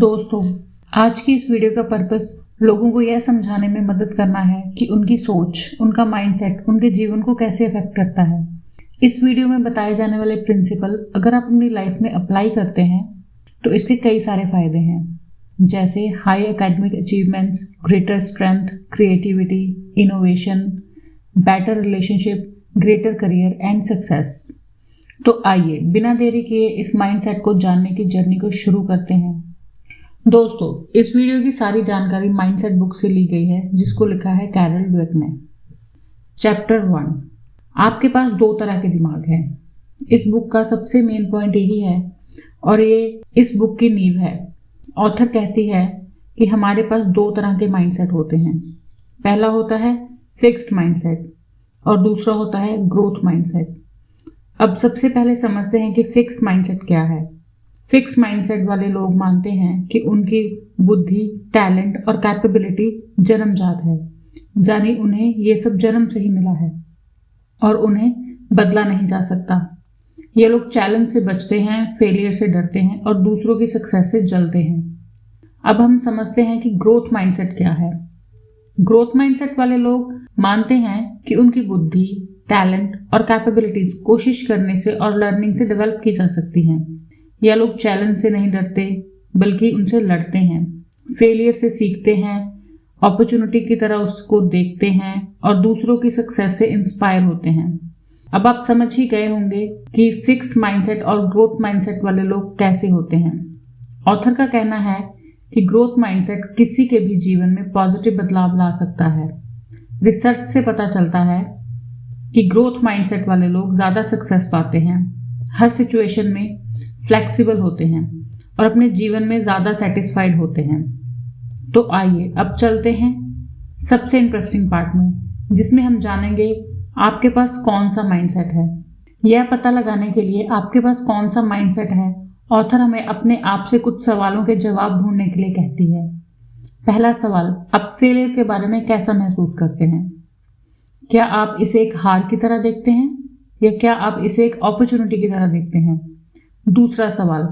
दोस्तों, आज की इस वीडियो का पर्पस लोगों को यह समझाने में मदद करना है कि उनकी सोच, उनका माइंडसेट उनके जीवन को कैसे अफेक्ट करता है। इस वीडियो में बताए जाने वाले प्रिंसिपल अगर आप अपनी लाइफ में अप्लाई करते हैं तो इसके कई सारे फायदे हैं, जैसे high academic achievements, greater strength, creativity, innovation, better relationship, greater career and success. तो आइए बिना देरी किए इस माइंडसेट को जानने की जर्नी को शुरू करते हैं। दोस्तों, इस वीडियो की सारी जानकारी माइंडसेट बुक से ली गई है, जिसको लिखा है कैरल ड्वेक ने। चैप्टर 1, आपके पास दो तरह के दिमाग हैं। इस बुक का सबसे मेन पॉइंट यही है और ये इस बुक की नींव है। ऑथर कहती है कि हमारे पास दो तरह के माइंडसेट होते हैं। पहला होता है फिक्स्ड माइंडसेट और दूसरा होता है ग्रोथ माइंडसेट। अब सबसे पहले समझते हैं कि फिक्स्ड माइंडसेट क्या है। फिक्स माइंडसेट वाले लोग मानते हैं कि उनकी बुद्धि, टैलेंट और कैपेबिलिटी जन्मजात है, यानी उन्हें ये सब जन्म से ही मिला है और उन्हें बदला नहीं जा सकता। ये लोग चैलेंज से बचते हैं, फेलियर से डरते हैं और दूसरों की सक्सेस से जलते हैं। अब हम समझते हैं कि ग्रोथ माइंडसेट क्या है। ग्रोथ माइंडसेट वाले लोग मानते हैं कि उनकी बुद्धि, टैलेंट और कैपेबिलिटीज कोशिश करने से और लर्निंग से डेवलप की जा सकती हैं। यह लोग चैलेंज से नहीं डरते बल्कि उनसे लड़ते हैं, फेलियर से सीखते हैं, अपॉर्चुनिटी की तरह उसको देखते हैं और दूसरों की सक्सेस से इंस्पायर होते हैं। अब आप समझ ही गए होंगे कि फिक्स्ड माइंडसेट और ग्रोथ माइंडसेट वाले लोग कैसे होते हैं। ऑथर का कहना है कि ग्रोथ माइंडसेट किसी के भी जीवन में पॉजिटिव बदलाव ला सकता है। रिसर्च से पता चलता है कि ग्रोथ माइंडसेट वाले लोग ज़्यादा सक्सेस पाते हैं, हर सिचुएशन में फ्लेक्सिबल होते हैं और अपने जीवन में ज़्यादा सेटिस्फाइड होते हैं। तो आइए अब चलते हैं सबसे इंटरेस्टिंग पार्ट में, जिसमें हम जानेंगे आपके पास कौन सा माइंडसेट है। यह पता लगाने के लिए आपके पास कौन सा माइंडसेट है, ऑथर हमें अपने आप से कुछ सवालों के जवाब ढूंढने के लिए कहती है। पहला सवाल, आप फेलियर के बारे में कैसा महसूस करते हैं? क्या आप इसे एक हार की तरह देखते हैं या क्या आप इसे एक अपॉर्चुनिटी की तरह देखते हैं? दूसरा सवाल,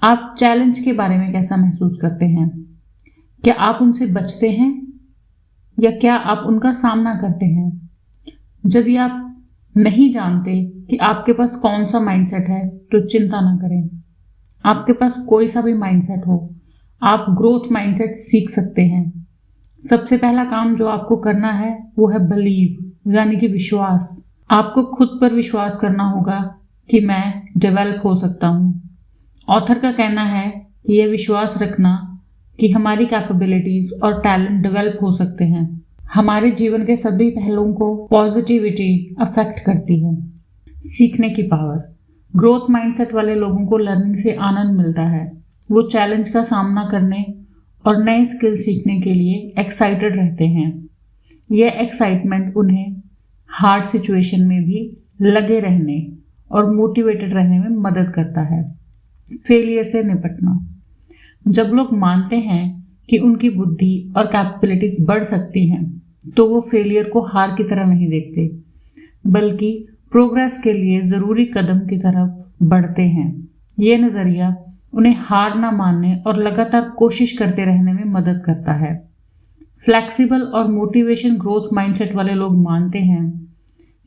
आप चैलेंज के बारे में कैसा महसूस करते हैं? क्या आप उनसे बचते हैं या क्या आप उनका सामना करते हैं? यदि आप नहीं जानते कि आपके पास कौन सा माइंडसेट है तो चिंता ना करें। आपके पास कोई सा भी माइंडसेट हो, आप ग्रोथ माइंडसेट सीख सकते हैं। सबसे पहला काम जो आपको करना है वो है बिलीव, यानी कि विश्वास। आपको खुद पर विश्वास करना होगा कि मैं डेवलप हो सकता हूँ। ऑथर का कहना है कि यह विश्वास रखना कि हमारी कैपेबिलिटीज और टैलेंट डेवलप हो सकते हैं, हमारे जीवन के सभी पहलुओं को पॉजिटिविटी अफेक्ट करती है। सीखने की पावर, ग्रोथ माइंडसेट वाले लोगों को लर्निंग से आनंद मिलता है। वो चैलेंज का सामना करने और नए स्किल सीखने के लिए एक्साइटेड रहते हैं। यह एक्साइटमेंट उन्हें हार्ड सिचुएशन में भी लगे रहने और मोटिवेटेड रहने में मदद करता है। फेलियर से निपटना, जब लोग मानते हैं कि उनकी बुद्धि और कैपेबिलिटीज बढ़ सकती हैं तो वो फेलियर को हार की तरह नहीं देखते बल्कि प्रोग्रेस के लिए ज़रूरी कदम की तरफ बढ़ते हैं। ये नज़रिया उन्हें हार ना मानने और लगातार कोशिश करते रहने में मदद करता है। फ्लेक्सिबल और मोटिवेशन ग्रोथ माइंडसेट वाले लोग मानते हैं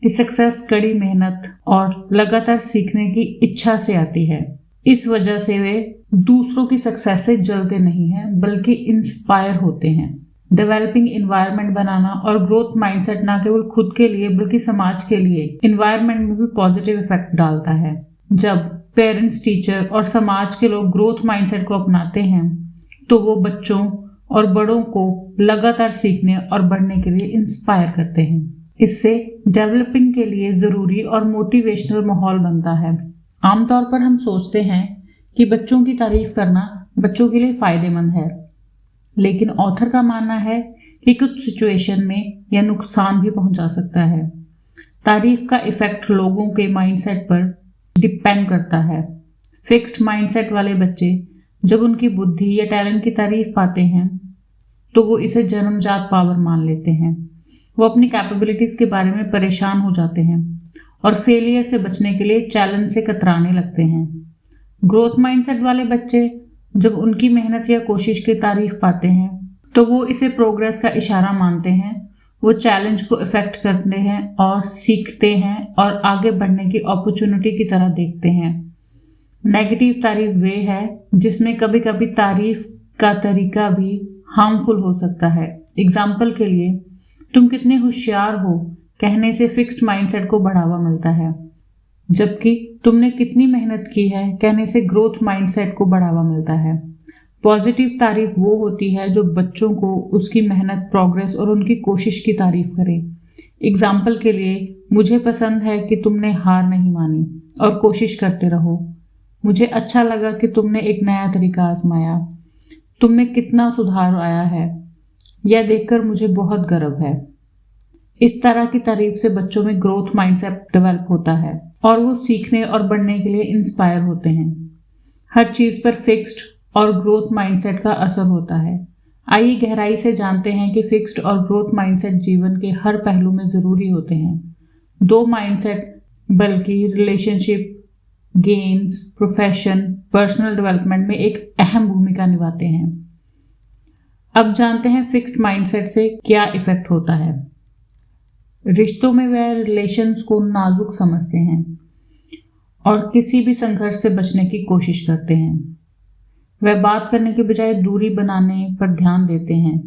कि सक्सेस कड़ी मेहनत और लगातार सीखने की इच्छा से आती है। इस वजह से वे दूसरों की सक्सेस से जलते नहीं हैं बल्कि इंस्पायर होते हैं। डेवलपिंग इन्वायरमेंट बनाना और ग्रोथ माइंडसेट ना केवल खुद के लिए बल्कि समाज के लिए इन्वायरमेंट में भी पॉजिटिव इफेक्ट डालता है। जब पेरेंट्स, टीचर और समाज के लोग ग्रोथ माइंडसेट को अपनाते हैं तो वो बच्चों और बड़ों को लगातार सीखने और बढ़ने के लिए इंस्पायर करते हैं। इससे डेवलपिंग के लिए ज़रूरी और मोटिवेशनल माहौल बनता है। आमतौर पर हम सोचते हैं कि बच्चों की तारीफ करना बच्चों के लिए फ़ायदेमंद है, लेकिन ऑथर का मानना है कि कुछ सिचुएशन में यह नुकसान भी पहुंचा सकता है। तारीफ का इफ़ेक्ट लोगों के माइंडसेट पर डिपेंड करता है। फिक्स्ड माइंडसेट वाले बच्चे जब उनकी बुद्धि या टैलेंट की तारीफ पाते हैं तो वो इसे जन्मजात पावर मान लेते हैं। वो अपनी कैपेबिलिटीज़ के बारे में परेशान हो जाते हैं और फेलियर से बचने के लिए चैलेंज से कतराने लगते हैं। ग्रोथ माइंडसेट वाले बच्चे जब उनकी मेहनत या कोशिश की तारीफ पाते हैं तो वो इसे प्रोग्रेस का इशारा मानते हैं। वो चैलेंज को इफेक्ट करते हैं और सीखते हैं और आगे बढ़ने की अपॉर्चुनिटी की तरह देखते हैं। नेगेटिव तारीफ वे है जिसमें कभी कभी तारीफ का तरीका भी हार्मफुल हो सकता है। एग्जाम्पल के लिए, तुम कितने होशियार हो कहने से फिक्स्ड माइंडसेट को बढ़ावा मिलता है, जबकि तुमने कितनी मेहनत की है कहने से ग्रोथ माइंडसेट को बढ़ावा मिलता है। पॉजिटिव तारीफ वो होती है जो बच्चों को उसकी मेहनत, प्रोग्रेस और उनकी कोशिश की तारीफ करे। एग्जाम्पल के लिए, मुझे पसंद है कि तुमने हार नहीं मानी और कोशिश करते रहो। मुझे अच्छा लगा कि तुमने एक नया तरीका आजमाया। तुम में कितना सुधार आया है, यह देखकर मुझे बहुत गर्व है। इस तरह की तारीफ से बच्चों में ग्रोथ माइंडसेट डेवलप होता है और वो सीखने और बढ़ने के लिए इंस्पायर होते हैं। हर चीज़ पर फिक्स्ड और ग्रोथ माइंडसेट का असर होता है। आइए गहराई से जानते हैं कि फिक्स्ड और ग्रोथ माइंडसेट जीवन के हर पहलू में ज़रूरी होते हैं। दो माइंडसेट बल्कि relationship, games, profession, personal development में एक अहम भूमिका निभाते हैं। अब जानते हैं फिक्स्ड माइंडसेट से क्या इफेक्ट होता है। रिश्तों में वह रिलेशंस को नाजुक समझते हैं और किसी भी संघर्ष से बचने की कोशिश करते हैं। वह बात करने के बजाय दूरी बनाने पर ध्यान देते हैं।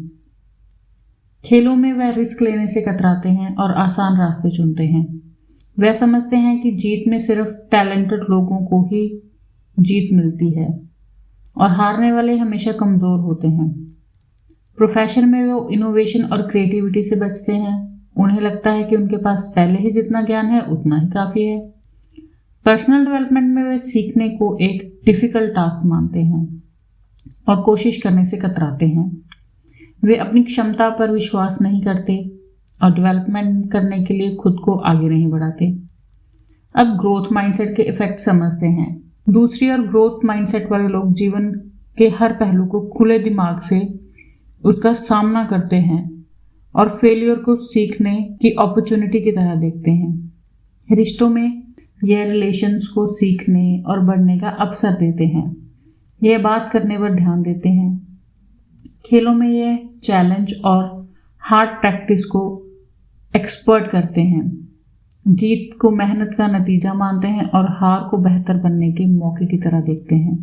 खेलों में वह रिस्क लेने से कतराते हैं और आसान रास्ते चुनते हैं। वह समझते हैं कि जीत में सिर्फ टैलेंटेड लोगों को ही जीत मिलती है और हारने वाले हमेशा कमज़ोर होते हैं। प्रोफेशन में वो इनोवेशन और क्रिएटिविटी से बचते हैं। उन्हें लगता है कि उनके पास पहले ही जितना ज्ञान है उतना ही काफ़ी है। पर्सनल डेवलपमेंट में वे सीखने को एक डिफ़िकल्ट टास्क मानते हैं और कोशिश करने से कतराते हैं। वे अपनी क्षमता पर विश्वास नहीं करते और डेवलपमेंट करने के लिए खुद को आगे नहीं बढ़ाते। अब ग्रोथ माइंडसेट के इफेक्ट समझते हैं। दूसरी ओर ग्रोथ माइंडसेट वाले लोग जीवन के हर पहलू को खुले दिमाग से उसका सामना करते हैं और फेलियर को सीखने की अपॉर्चुनिटी की तरह देखते हैं। रिश्तों में यह रिलेशंस को सीखने और बढ़ने का अवसर देते हैं। यह बात करने पर ध्यान देते हैं। खेलों में यह चैलेंज और हार्ड प्रैक्टिस को एक्सपर्ट करते हैं। जीत को मेहनत का नतीजा मानते हैं और हार को बेहतर बनने के मौके की तरह देखते हैं।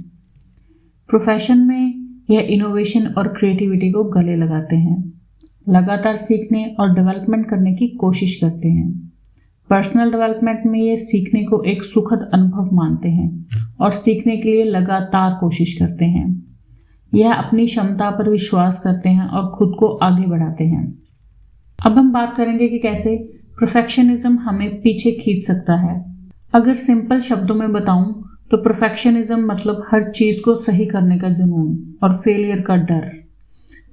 प्रोफेशन में यह इनोवेशन और क्रिएटिविटी को गले लगाते हैं। लगातार सीखने और डेवलपमेंट करने की कोशिश करते हैं। पर्सनल डेवलपमेंट में ये सीखने को एक सुखद अनुभव मानते हैं और सीखने के लिए लगातार कोशिश करते हैं। यह अपनी क्षमता पर विश्वास करते हैं और खुद को आगे बढ़ाते हैं। अब हम बात करेंगे कि कैसे परफेक्शनिज्म हमें पीछे खींच सकता है। अगर सिंपल शब्दों में बताऊं तो परफेक्शनिज्म मतलब हर चीज़ को सही करने का जुनून और फेलियर का डर।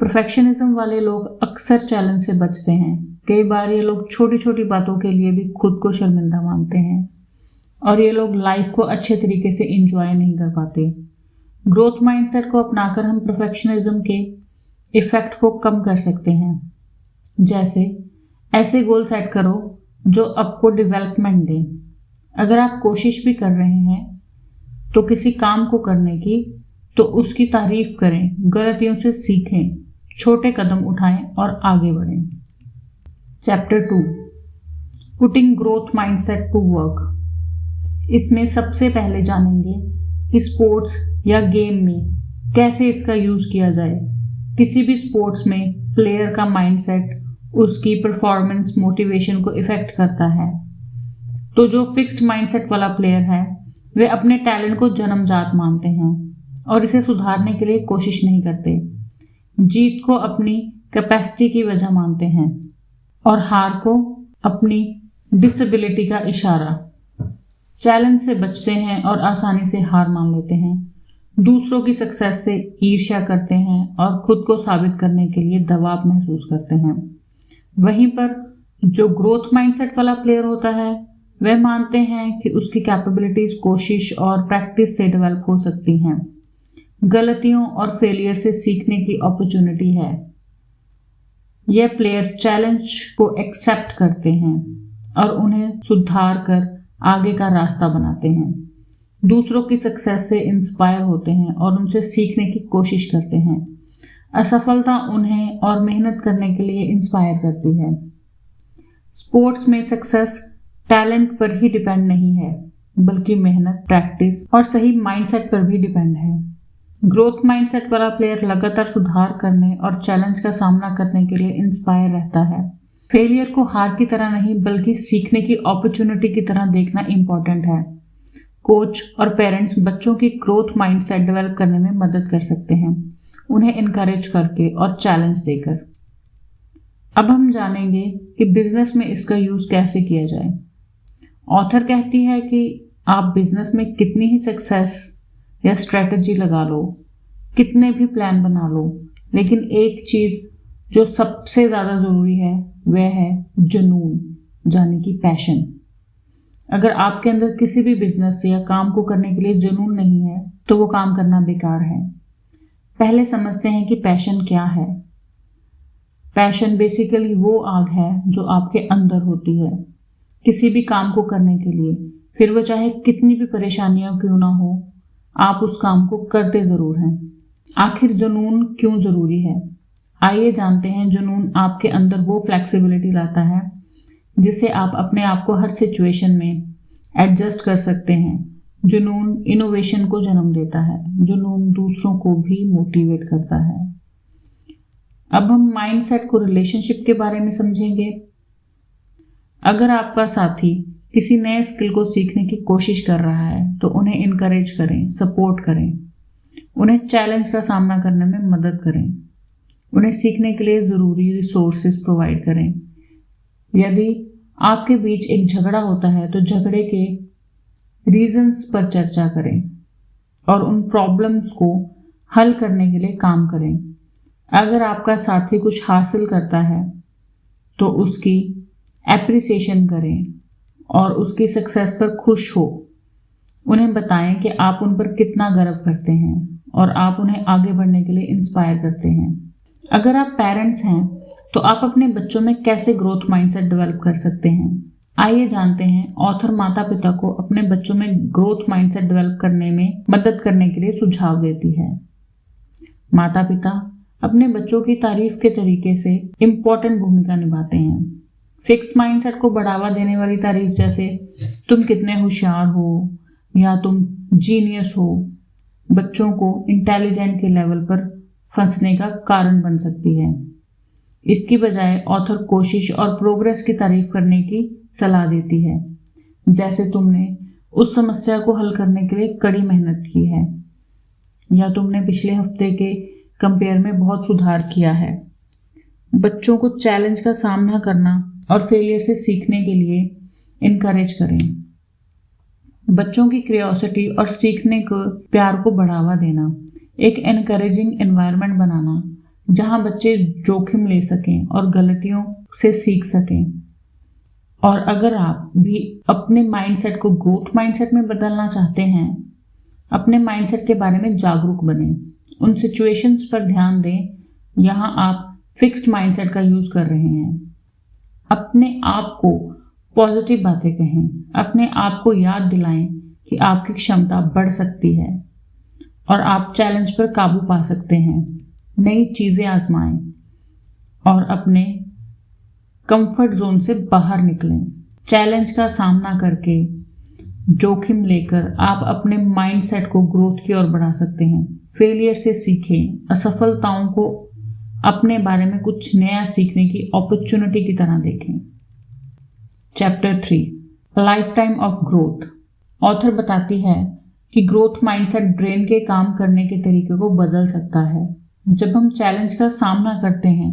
परफेक्शनिज्म वाले लोग अक्सर चैलेंज से बचते हैं। कई बार ये लोग छोटी छोटी बातों के लिए भी खुद को शर्मिंदा मानते हैं और ये लोग लाइफ को अच्छे तरीके से एंजॉय नहीं कर पाते। ग्रोथ माइंडसेट को अपनाकर हम परफेक्शनिज्म के इफ़ेक्ट को कम कर सकते हैं। जैसे ऐसे गोल सेट करो जो आपको डेवलपमेंट दें। अगर आप कोशिश भी कर रहे हैं तो किसी काम को करने की, तो उसकी तारीफ करें, गलतियों से सीखें, छोटे कदम उठाएं और आगे बढ़ें। Chapter 2, putting growth mindset to work. इसमें सबसे पहले जानेंगे कि स्पोर्ट्स या गेम में कैसे इसका यूज़ किया जाए। किसी भी स्पोर्ट्स में प्लेयर का माइंडसेट उसकी परफॉर्मेंस, मोटिवेशन को इफ़ेक्ट करता है। तो जो फिक्स्ड माइंडसेट वाला प्लेयर है वे अपने टैलेंट को जन्मजात मानते हैं और इसे सुधारने के लिए कोशिश नहीं करते। जीत को अपनी कैपेसिटी की वजह मानते हैं और हार को अपनी डिसेबिलिटी का इशारा। चैलेंज से बचते हैं और आसानी से हार मान लेते हैं। दूसरों की सक्सेस से ईर्ष्या करते हैं और खुद को साबित करने के लिए दबाव महसूस करते हैं। वहीं पर जो ग्रोथ माइंडसेट वाला प्लेयर होता है वह मानते हैं कि उसकी कैपेबिलिटीज कोशिश और प्रैक्टिस से डेवलप हो सकती हैं। गलतियों और फेलियर से सीखने की अपॉर्चुनिटी है। यह प्लेयर चैलेंज को एक्सेप्ट करते हैं और उन्हें सुधार कर आगे का रास्ता बनाते हैं। दूसरों की सक्सेस से इंस्पायर होते हैं और उनसे सीखने की कोशिश करते हैं। असफलता उन्हें और मेहनत करने के लिए इंस्पायर करती है। स्पोर्ट्स में सक्सेस टैलेंट पर ही डिपेंड नहीं है, बल्कि मेहनत, प्रैक्टिस और सही माइंडसेट पर भी डिपेंड है। ग्रोथ माइंडसेट वाला प्लेयर लगातार सुधार करने और चैलेंज का सामना करने के लिए इंस्पायर रहता है। फेलियर को हार की तरह नहीं, बल्कि सीखने की अपॉर्चुनिटी की तरह देखना इम्पोर्टेंट है। कोच और पेरेंट्स बच्चों की ग्रोथ माइंडसेट डेवलप करने में मदद कर सकते हैं, उन्हें इनकरेज करके और चैलेंज देकर। अब हम जानेंगे कि बिजनेस में इसका यूज कैसे किया जाए। ऑथर कहती है कि आप बिजनेस में कितनी ही सक्सेस या स्ट्रेटजी लगा लो, कितने भी प्लान बना लो, लेकिन एक चीज जो सबसे ज्यादा जरूरी है वह है जुनून, यानी कि पैशन। अगर आपके अंदर किसी भी बिजनेस या काम को करने के लिए जुनून नहीं है तो वो काम करना बेकार है। पहले समझते हैं कि पैशन क्या है। पैशन बेसिकली वो आग है जो आपके अंदर होती है किसी भी काम को करने के लिए, फिर वो चाहे कितनी भी परेशानियां क्यों ना हो, आप उस काम को करते जरूर हैं। आखिर जुनून क्यों जरूरी है? आइए जानते हैं। जुनून आपके अंदर वो फ्लेक्सिबिलिटी लाता है जिससे आप अपने आप को हर सिचुएशन में एडजस्ट कर सकते हैं। जुनून इनोवेशन को जन्म देता है। जुनून दूसरों को भी मोटिवेट करता है। अब हम माइंडसेट को रिलेशनशिप के बारे में समझेंगे। अगर आपका साथी किसी नए स्किल को सीखने की कोशिश कर रहा है तो उन्हें इनकरेज करें, सपोर्ट करें, उन्हें चैलेंज का सामना करने में मदद करें, उन्हें सीखने के लिए ज़रूरी रिसोर्सेज प्रोवाइड करें। यदि आपके बीच एक झगड़ा होता है तो झगड़े के रीजंस पर चर्चा करें और उन प्रॉब्लम्स को हल करने के लिए काम करें। अगर आपका साथी कुछ हासिल करता है तो उसकी एप्रिसिएशन करें और उसकी सक्सेस पर खुश हो। उन्हें बताएं कि आप उन पर कितना गर्व करते हैं और आप उन्हें आगे बढ़ने के लिए इंस्पायर करते हैं। अगर आप पेरेंट्स हैं तो आप अपने बच्चों में कैसे ग्रोथ माइंडसेट डेवलप कर सकते हैं। आइए जानते हैं। ऑथर माता पिता को अपने बच्चों में ग्रोथ माइंडसेट डेवलप करने में मदद करने के लिए सुझाव देती है। माता पिता अपने बच्चों की तारीफ के तरीके से इम्पोर्टेंट भूमिका निभाते हैं। फिक्स माइंडसेट को बढ़ावा देने वाली तारीफ, जैसे तुम कितने होशियार हो या तुम जीनियस हो, बच्चों को इंटेलिजेंट के लेवल पर फंसने का कारण बन सकती है। इसकी बजाय ऑथर कोशिश और प्रोग्रेस की तारीफ करने की सलाह देती है, जैसे तुमने उस समस्या को हल करने के लिए कड़ी मेहनत की है या तुमने पिछले हफ्ते के कंपेयर में बहुत सुधार किया है। बच्चों को चैलेंज का सामना करना और फेलियर से सीखने के लिए इनकरेज करें। बच्चों की क्यूरियोसिटी और सीखने को प्यार को बढ़ावा देना, एक एनकरेजिंग एनवायरनमेंट बनाना जहां बच्चे जोखिम ले सकें और गलतियों से सीख सकें। और अगर आप भी अपने माइंडसेट को ग्रोथ माइंडसेट में बदलना चाहते हैं, अपने माइंडसेट के बारे में जागरूक बने, उन सिचुएशंस पर ध्यान दें यहां आप फिक्स्ड माइंडसेट का यूज कर रहे हैं। अपने आप को पॉजिटिव बातें कहें, अपने आप को याद दिलाएं कि आपकी क्षमता बढ़ सकती है और आप चैलेंज पर काबू पा सकते हैं। नई चीज़ें आजमाएं और अपने कंफर्ट जोन से बाहर निकलें। चैलेंज का सामना करके, जोखिम लेकर आप अपने माइंडसेट को ग्रोथ की ओर बढ़ा सकते हैं। फेलियर से सीखें, असफलताओं को अपने बारे में कुछ नया सीखने की अपॉर्चुनिटी की तरह देखें। Chapter 3, life time of growth. Author बताती है कि ग्रोथ माइंडसेट ब्रेन के काम करने के तरीके को बदल सकता है। जब हम चैलेंज का सामना करते हैं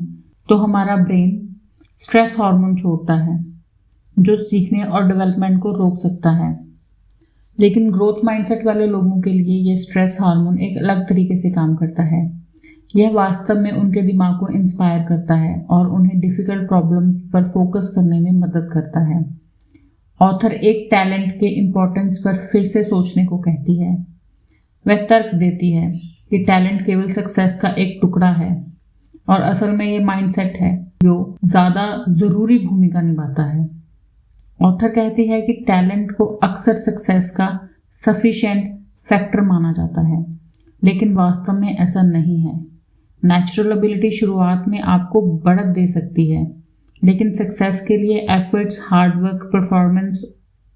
तो हमारा ब्रेन स्ट्रेस हार्मोन छोड़ता है जो सीखने और डेवलपमेंट को रोक सकता है। लेकिन ग्रोथ माइंडसेट वाले लोगों के लिए ये स्ट्रेस हार्मोन एक अलग तरीके से काम करता है। यह वास्तव में उनके दिमाग को इंस्पायर करता है और उन्हें डिफिकल्ट प्रॉब्लम्स पर फोकस करने में मदद करता है। ऑथर एक टैलेंट के इम्पोर्टेंस पर फिर से सोचने को कहती है। वह तर्क देती है कि टैलेंट केवल सक्सेस का एक टुकड़ा है और असल में ये माइंडसेट है जो ज़्यादा ज़रूरी भूमिका निभाता है। ऑथर कहती है कि टैलेंट को अक्सर सक्सेस का सफिशिएंट फैक्टर माना जाता है, लेकिन वास्तव में ऐसा नहीं है। नेचुरल एबिलिटी शुरुआत में आपको बढ़त दे सकती है, लेकिन सक्सेस के लिए एफर्ट्स, हार्डवर्क, परफॉर्मेंस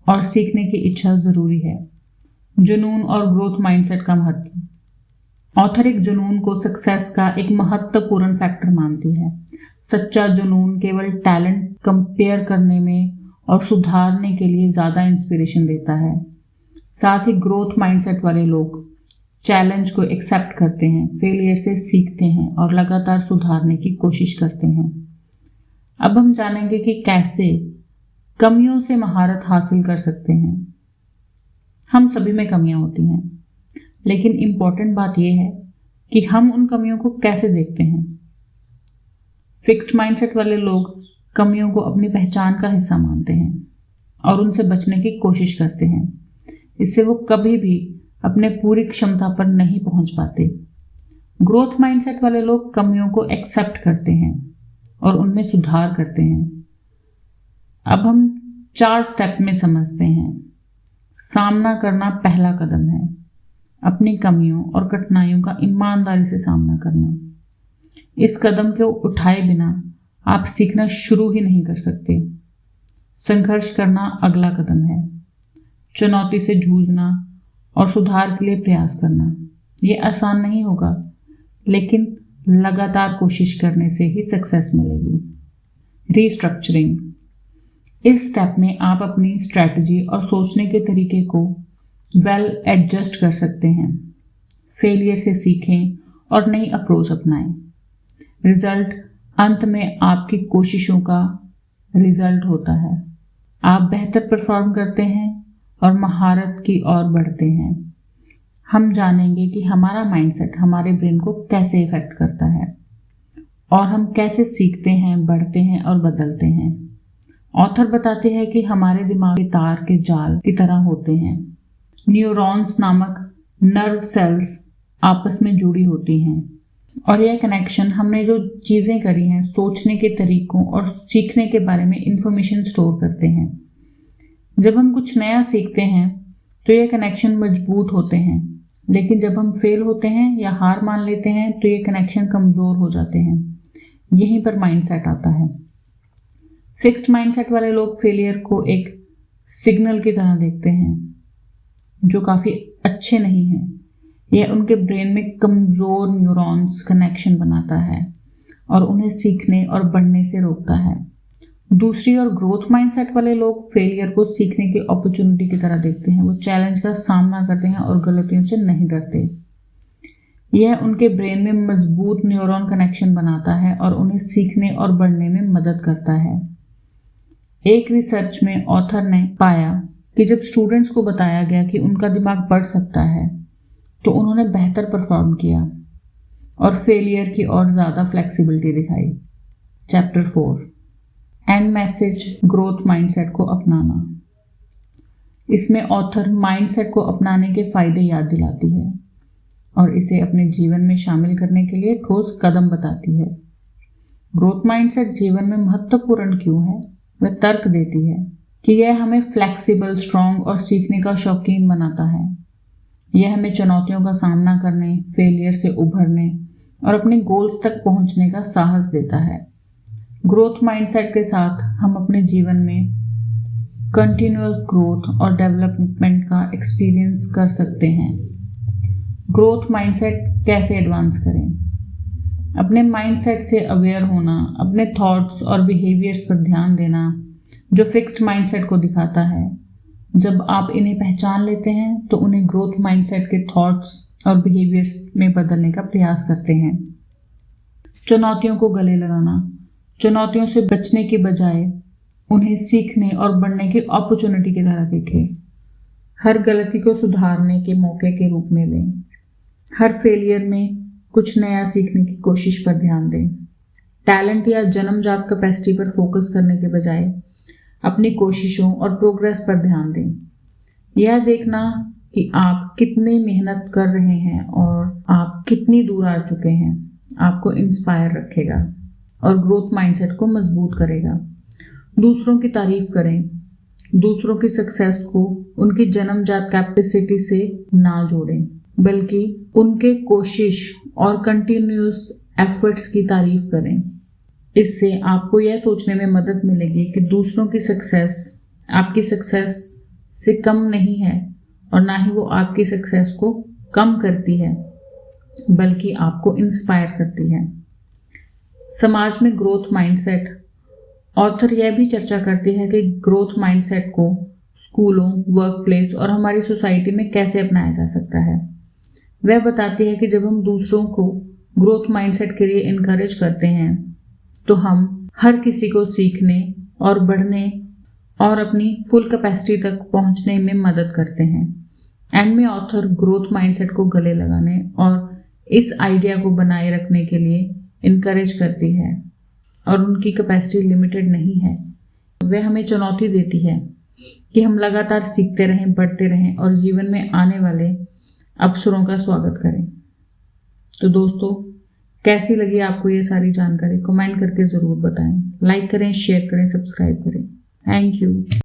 और सीखने की इच्छा ज़रूरी है। जुनून और ग्रोथ माइंडसेट का महत्व। ऑथर एक जुनून को सक्सेस का एक महत्वपूर्ण फैक्टर मानती है। सच्चा जुनून केवल टैलेंट कंपेयर करने में और सुधारने के लिए ज़्यादा इंस्पिरेशन देता है। साथ ही ग्रोथ माइंडसेट वाले लोग चैलेंज को एक्सेप्ट करते हैं, फेलियर से सीखते हैं और लगातार सुधारने की कोशिश करते हैं। अब हम जानेंगे कि कैसे कमियों से महारत हासिल कर सकते हैं। हम सभी में कमियां होती हैं, लेकिन इम्पॉर्टेंट बात यह है कि हम उन कमियों को कैसे देखते हैं। फिक्स्ड माइंडसेट वाले लोग कमियों को अपनी पहचान का हिस्सा मानते हैं और उनसे बचने की कोशिश करते हैं। इससे वो कभी भी अपने पूरी क्षमता पर नहीं पहुंच पाते। ग्रोथ माइंडसेट वाले लोग कमियों को एक्सेप्ट करते हैं और उनमें सुधार करते हैं। अब हम 4 स्टेप में समझते हैं। सामना करना पहला कदम है। अपनी कमियों और कठिनाइयों का ईमानदारी से सामना करना। इस कदम को उठाए बिना आप सीखना शुरू ही नहीं कर सकते। संघर्ष करना अगला कदम है। चुनौती से जूझना और सुधार के लिए प्रयास करना। ये आसान नहीं होगा, लेकिन लगातार कोशिश करने से ही सक्सेस मिलेगी। रीस्ट्रक्चरिंग। इस स्टेप में आप अपनी स्ट्रैटेजी और सोचने के तरीके को एडजस्ट कर सकते हैं। फेलियर से सीखें और नई अप्रोच अपनाएं। रिजल्ट अंत में आपकी कोशिशों का रिजल्ट होता है। आप बेहतर परफॉर्म करते हैं और महारत की ओर बढ़ते हैं। हम जानेंगे कि हमारा माइंडसेट हमारे ब्रेन को कैसे इफेक्ट करता है और हम कैसे सीखते हैं, बढ़ते हैं और बदलते हैं। ऑथर बताते हैं कि हमारे दिमाग के तार के जाल की तरह होते हैं। न्यूरॉन्स नामक नर्व सेल्स आपस में जुड़ी होती हैं और यह कनेक्शन हमने जो चीज़ें करी हैं, सोचने के तरीकों और सीखने के बारे में इंफॉर्मेशन स्टोर करते हैं। जब हम कुछ नया सीखते हैं तो ये कनेक्शन मजबूत होते हैं, लेकिन जब हम फेल होते हैं या हार मान लेते हैं तो ये कनेक्शन कमज़ोर हो जाते हैं। यहीं पर माइंडसेट आता है। फिक्स्ड माइंडसेट वाले लोग फेलियर को एक सिग्नल की तरह देखते हैं, जो काफ़ी अच्छे नहीं हैं। यह उनके ब्रेन में कमज़ोर न्यूरॉन्स कनेक्शन बनाता है और उन्हें सीखने और बढ़ने से रोकता है। दूसरी ओर ग्रोथ माइंडसेट वाले लोग फेलियर को सीखने की अपॉर्चुनिटी की तरह देखते हैं। वो चैलेंज का सामना करते हैं और गलतियों से नहीं डरते। यह उनके ब्रेन में मजबूत न्यूरॉन कनेक्शन बनाता है और उन्हें सीखने और बढ़ने में मदद करता है। एक रिसर्च में ऑथर ने पाया कि जब स्टूडेंट्स को बताया गया कि उनका दिमाग बढ़ सकता है तो उन्होंने बेहतर परफॉर्म किया और फेलियर की और ज़्यादा फ्लेक्सिबिलिटी दिखाई। Chapter 4 and message, growth mindset को अपनाना। इसमें ऑथर माइंडसेट को अपनाने के फायदे याद दिलाती है और इसे अपने जीवन में शामिल करने के लिए ठोस कदम बताती है। ग्रोथ माइंडसेट जीवन में महत्वपूर्ण क्यों है? वह तर्क देती है कि यह हमें फ्लेक्सिबल, स्ट्रॉन्ग और सीखने का शौकीन बनाता है। यह हमें चुनौतियों का सामना करने, फेलियर से उभरने और अपने गोल्स तक पहुंचने का साहस देता है। ग्रोथ माइंडसेट के साथ हम अपने जीवन में कंटिन्यूअस ग्रोथ और डेवलपमेंट का एक्सपीरियंस कर सकते हैं। ग्रोथ माइंडसेट कैसे एडवांस करें? अपने माइंडसेट से अवेयर होना, अपने थॉट्स और बिहेवियर्स पर ध्यान देना, जो फिक्स्ड माइंडसेट को दिखाता है। जब आप इन्हें पहचान लेते हैं तो उन्हें ग्रोथ माइंडसेट के थॉट्स और बिहेवियर्स में बदलने का प्रयास करते हैं। चुनौतियों को गले लगाना। चुनौतियों से बचने की बजाय उन्हें सीखने और बढ़ने की अपॉर्चुनिटी की तरह देखें। हर गलती को सुधारने के मौके के रूप में लें। हर फेलियर में कुछ नया सीखने की कोशिश पर ध्यान दें। टैलेंट या जन्मजात कैपेसिटी पर फोकस करने के बजाय अपनी कोशिशों और प्रोग्रेस पर ध्यान दें। यह देखना कि आप कितने मेहनत कर रहे हैं और आप कितनी दूर आ चुके हैं आपको इंस्पायर रखेगा और ग्रोथ माइंडसेट को मजबूत करेगा। दूसरों की तारीफ करें। दूसरों की सक्सेस को उनकी जन्मजात कैपेसिटी से ना जोड़ें, बल्कि उनके कोशिश और कंटिन्यूस एफर्ट्स की तारीफ करें। इससे आपको यह सोचने में मदद मिलेगी कि दूसरों की सक्सेस आपकी सक्सेस से कम नहीं है और ना ही वो आपकी सक्सेस को कम करती है, बल्कि आपको इंस्पायर करती है। समाज में ग्रोथ माइंडसेट, ऑथर यह भी चर्चा करती है कि ग्रोथ माइंडसेट को स्कूलों, वर्क प्लेस और हमारी सोसाइटी में कैसे अपनाया जा सकता है। वह बताती है कि जब हम दूसरों को ग्रोथ माइंडसेट के लिए इनकरेज करते हैं तो हम हर किसी को सीखने और बढ़ने और अपनी फुल कैपेसिटी तक पहुंचने में मदद करते हैं। एंड में ऑथर ग्रोथ माइंडसेट को गले लगाने और इस आइडिया को बनाए रखने के लिए इनकरेज करती है और उनकी कैपेसिटी लिमिटेड नहीं है। वह हमें चुनौती देती है कि हम लगातार सीखते रहें, बढ़ते रहें और जीवन में आने वाले अवसरों का स्वागत करें। तो दोस्तों, कैसी लगी आपको ये सारी जानकारी? कमेंट करके ज़रूर बताएं। लाइक करें, शेयर करें, सब्सक्राइब करें। Thank you.